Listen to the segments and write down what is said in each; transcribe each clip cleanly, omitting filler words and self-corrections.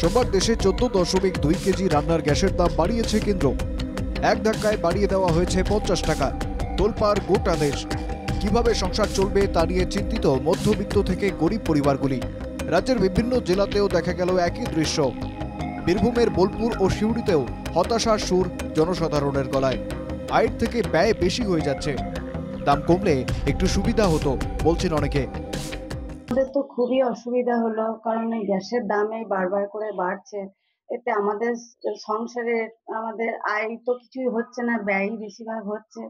সোমবার দেশে 14.2 কেজি রান্নার গ্যাসের দাম বাড়িয়েছে কেন্দ্র। এক ধাক্কায় বাড়িয়ে দেওয়া হয়েছে 50 টাকা। তোলপাড় গোটা দেশ। কিভাবে সংসার চলবে তা নিয়ে চিন্তিত মধ্যবিত্ত থেকে গরিব পরিবারগুলি। রাজ্যের বিভিন্ন জেলাতেও দেখা গেল একই দৃশ্য। বীরভূমের বোলপুর ও সিউড়িতেও হতাশার সুর জনসাধারণের গলায়। আয়ের থেকে ব্যয় বেশি হয়ে যাচ্ছে। দাম কমলে একটু সুবিধা হতো বলছেন অনেকে। আমাদের তো খুবই অসুবিধা হলো, কারণ এই গ্যাসের দাম এই বারবার করে বাড়ছে। এতে আমাদের সংসারের আমাদের আয় তো কিছুই হচ্ছে না, ব্যয়ই বেশিরভাগ হচ্ছে।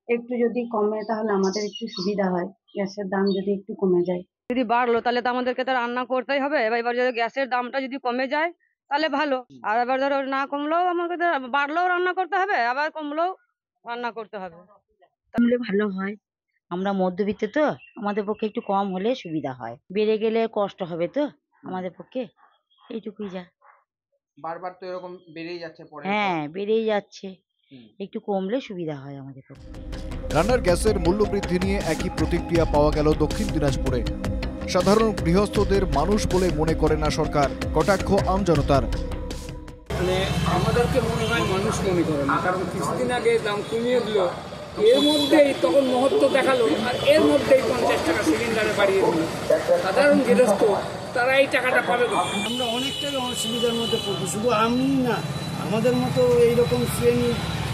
একটু যদি কমে তাহলে আমাদের একটু সুবিধা হয়, গ্যাসের দাম যদি একটু কমে যায়। যদি বাড়লো তাহলে তো আমাদেরকে তো রান্না করতেই হবে। এবার যদি গ্যাসের দামটা যদি কমে যায় তাহলে ভালো। আর এবার ধরো না কমলেও আমাকে বাড়লেও রান্না করতে হবে, আবার কমলেও রান্না করতে হবে। তাহলে ভালো হয়। আমরা মধ্যবিত্ত তো, আমাদের পক্ষে একটু কম হলে সুবিধা হয়। বেড়ে গেলে কষ্ট হবে তো আমাদের পক্ষে, এইটুকুই যা। বারবার তো এরকম বেড়েই যাচ্ছে পরে। হ্যাঁ, বেড়েই যাচ্ছে, একটু কমলে সুবিধা হয় আমাদের পক্ষে। রান্নার গ্যাসের মূল্য বৃদ্ধি নিয়ে একই প্রতিক্রিয়া পাওয়া গেল দক্ষিণ দিনাজপুরে। সাধারণ গৃহস্থদের মানুষ বলে মনে করে না সরকার, কটাক্ষ আমজনতার। মানে আমাদেরকে মনে হয় মানুষ মনে করে না, কারণ কিছুদিন আগে দাম কমিয়ে দিল, এর মধ্যেই তখন মহত্ব দেখালো, আর এর মধ্যেই 50 টাকা সিলিন্ডারে বাড়িয়ে দিল। সাধারণ গৃহস্থ তারা এই টাকাটা পাবে না। আমরা অনেকটাই অসুবিধার মধ্যে পড়বো, শুধু আমি না, আমাদের মতো এইরকম শ্রেণী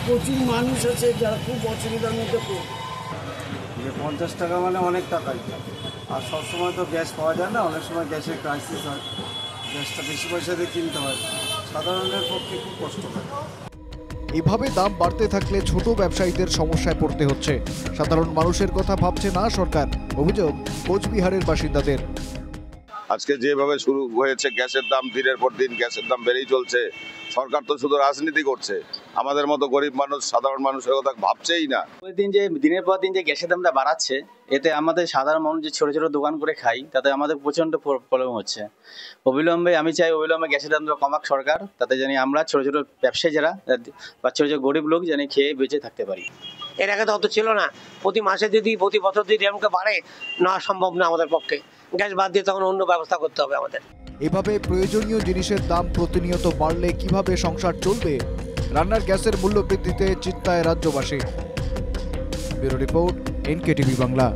প্রচুর মানুষ আছে যারা খুব অসুবিধার মধ্যে পড়বে। 50 টাকা মানে অনেক টাকাই, আর সবসময় তো গ্যাস পাওয়া যায় না, অনেক সময় গ্যাসের ক্রাইসিস হয়, গ্যাসটা বেশি পয়সা দিয়ে কিনতে হয়, সাধারণের পক্ষে খুব কষ্ট হয়। এভাবে দাম বাড়তে থাকলে ছোট ব্যবসায়ীদের সমস্যায় পড়তে হচ্ছে। সাধারণ মানুষের কথা ভাবছে না সরকার, অভিযোগ কোচবিহারের বাসিন্দাদের। আজকে যেভাবে শুরু হয়েছে গ্যাসের দাম, দিনের পর দিন গ্যাসের দাম বেড়েই চলছে। সরকার তো শুধু রাজনীতি করছে, আমাদের মতো গরিব মানুষ, সাধারণ মানুষের কথা ভাবছেই না। দিনের পর দিন যে গ্যাসের দামটা বাড়াচ্ছে, এতে আমাদের সাধারণ মানুষ যে ছোট ছোট দোকান করে খাই, তাতে আমাদের প্রচন্ড প্রবলেম হচ্ছে। আমি চাই অবিলম্বে গ্যাসের দামটা কমাক সরকার, তাতে জানি আমরা ছোট ছোট ব্যবসায়ী যারা বা ছোট ছোট গরিব লোক জানি খেয়ে বেঁচে থাকতে পারি। এর আগে তো অত ছিল না, প্রতি মাসে যদি প্রতি বছর যদি এরকম বাড়ে না সম্ভব না আমাদের পক্ষে। গ্যাস বাদ দিয়ে তখন অন্য ব্যবস্থা করতে হবে আমাদের। এভাবে প্রয়োজনীয় জিনিসের দাম প্রতিনিয়ত বাড়লে কিভাবে সংসার চলবে? রান্নার গ্যাসের মূল্য বৃদ্ধিতে চিন্তায় রাজ্যবাসী। Bureau report, NKTV Bangla.